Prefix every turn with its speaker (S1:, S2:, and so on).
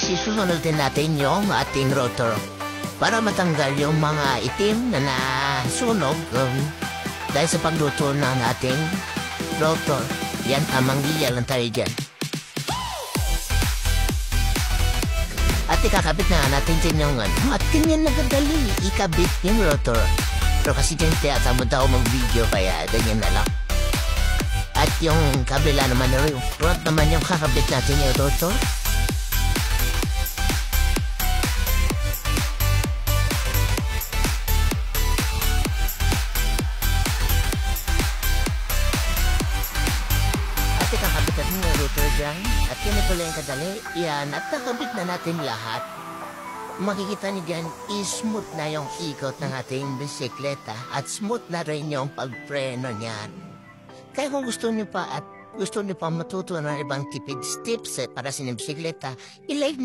S1: Susunod din natin yung ating rotor para matanggal yung mga itim na nasunog dahil sa pagluto ng ating rotor. Yan, tamang giya lang tayo dyan. At ikakabit na natin din yung at ganyan nagadali ikabit yung rotor. Pero kasi dyan tiyata mo daw mag-video kaya ganyan na lang. At yung kabila naman yung front naman yung kakabit natin yung rotor. At ikakabit natin yung rotor dyan. At yun ito lang yung kadali. Yan, at kakabit na natin lahat. Makikita niyo dyan, smooth na yung ikot ng ating bisikleta at smooth na rin yung pagpreno niyan. Kaya kung gusto niyo pa at gusto niyo pa matuto ng ibang tips para sa bisikleta, i-like na